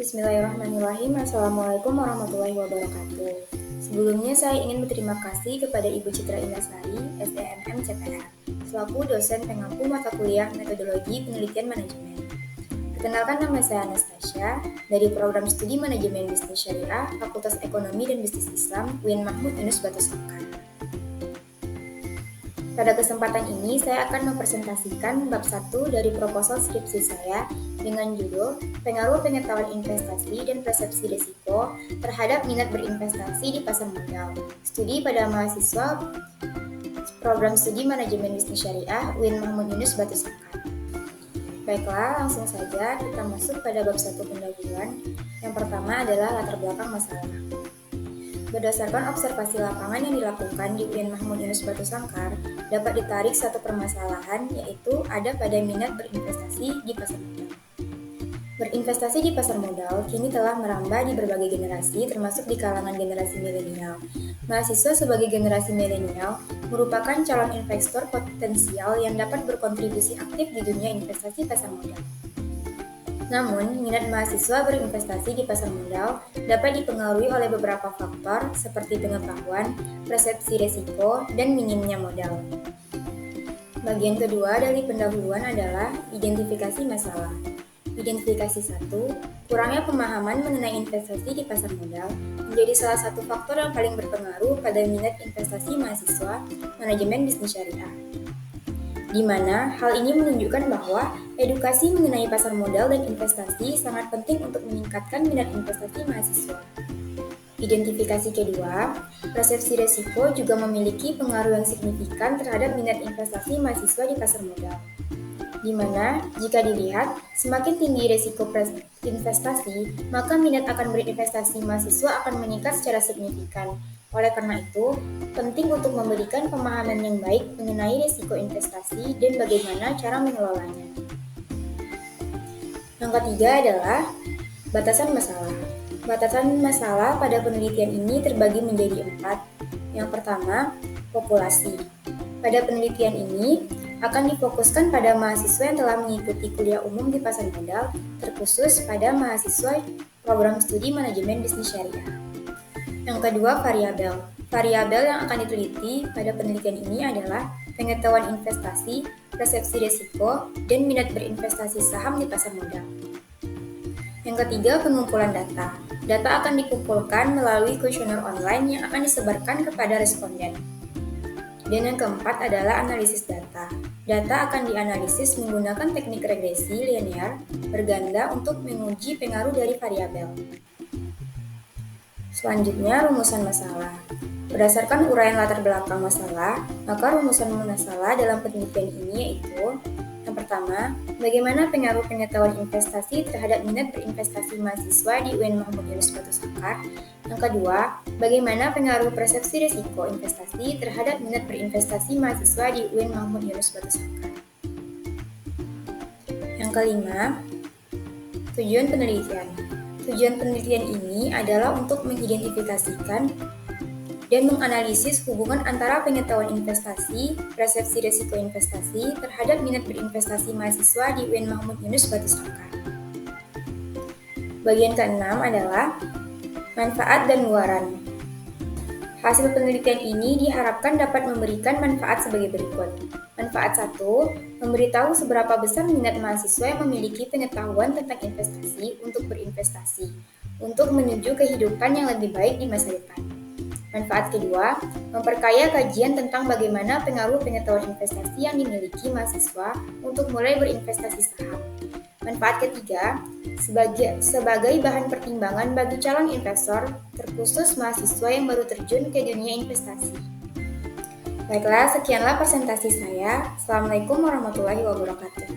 Bismillahirrahmanirrahim. Assalamualaikum warahmatullahi wabarakatuh. Sebelumnya saya ingin berterima kasih kepada Ibu Citra Indasari, STMM CPR, selaku dosen pengampu mata kuliah Metodologi Penelitian Manajemen. Perkenalkan, nama saya Anastasia dari Program Studi Manajemen Bisnis Syariah, Fakultas Ekonomi dan Bisnis Islam, UIN Mahmud Yunus Batu Sangkar. Pada kesempatan ini, saya akan mempresentasikan bab 1 dari proposal skripsi saya dengan judul Pengaruh Pengetahuan Investasi dan Persepsi Risiko terhadap Minat Berinvestasi di Pasar Modal. Studi pada mahasiswa Program Studi Manajemen Bisnis Syariah, UIN Mahmud Yunus Batu Sangkar. Baiklah, langsung saja kita masuk pada bab 1 pendahuluan. Yang pertama adalah latar belakang masalah. Berdasarkan observasi lapangan yang dilakukan di UIN Mahmud Yunus Batu Sangkar, dapat ditarik satu permasalahan, yaitu ada pada minat berinvestasi di pasar modal. Berinvestasi di pasar modal kini telah merambah di berbagai generasi, termasuk di kalangan generasi milenial. Mahasiswa sebagai generasi milenial merupakan calon investor potensial yang dapat berkontribusi aktif di dunia investasi pasar modal. Namun, minat mahasiswa berinvestasi di pasar modal dapat dipengaruhi oleh beberapa faktor seperti pengetahuan, persepsi risiko, dan minimnya modal. Bagian kedua dari pendahuluan adalah identifikasi masalah. Identifikasi 1, kurangnya pemahaman mengenai investasi di pasar modal menjadi salah satu faktor yang paling berpengaruh pada minat investasi mahasiswa manajemen bisnis syariah, di mana hal ini menunjukkan bahwa edukasi mengenai pasar modal dan investasi sangat penting untuk meningkatkan minat investasi mahasiswa. Identifikasi kedua, persepsi risiko juga memiliki pengaruh yang signifikan terhadap minat investasi mahasiswa di pasar modal, di mana jika dilihat semakin tinggi risiko investasi, maka minat akan berinvestasi mahasiswa akan meningkat secara signifikan. Oleh karena itu, penting untuk memberikan pemahaman yang baik mengenai risiko investasi dan bagaimana cara mengelolanya. Yang ketiga adalah batasan masalah. Batasan masalah pada penelitian ini terbagi menjadi 4. Yang pertama, populasi. Pada penelitian ini, akan difokuskan pada mahasiswa yang telah mengikuti kuliah umum di pasar modal, terkhusus pada mahasiswa program studi manajemen bisnis syariah. Yang kedua, variabel. Variabel yang akan diteliti pada penelitian ini adalah pengetahuan investasi, persepsi risiko, dan minat berinvestasi saham di pasar modal. Yang ketiga, pengumpulan data. Data akan dikumpulkan melalui kuesioner online yang akan disebarkan kepada responden. Dan yang keempat adalah analisis data. Data akan dianalisis menggunakan teknik regresi linear berganda untuk menguji pengaruh dari variabel. Selanjutnya, rumusan masalah. Berdasarkan uraian latar belakang masalah, maka rumusan masalah dalam penelitian ini yaitu: yang pertama, bagaimana pengaruh pengetahuan investasi terhadap minat berinvestasi mahasiswa di UIN Mahmud Yunus Batu Sangkar. Yang kedua, bagaimana pengaruh persepsi risiko investasi terhadap minat berinvestasi mahasiswa di UIN Mahmud Yunus Batu Sangkar. Yang kelima, tujuan penelitian. Tujuan penelitian ini adalah untuk mengidentifikasikan dan menganalisis hubungan antara pengetahuan investasi, persepsi risiko investasi terhadap minat berinvestasi mahasiswa di UIN Mahmud Yunus Batu Sangkar. Bagian keenam adalah manfaat dan luaran. Hasil penelitian ini diharapkan dapat memberikan manfaat sebagai berikut. Manfaat 1, memberitahu seberapa besar minat mahasiswa yang memiliki pengetahuan tentang investasi untuk berinvestasi, untuk menuju kehidupan yang lebih baik di masa depan. Manfaat kedua, memperkaya kajian tentang bagaimana pengaruh pengetahuan investasi yang dimiliki mahasiswa untuk mulai berinvestasi saham. Manfaat ketiga, sebagai bahan pertimbangan bagi calon investor, terkhusus mahasiswa yang baru terjun ke dunia investasi. Baiklah, sekianlah presentasi saya. Assalamualaikum warahmatullahi wabarakatuh.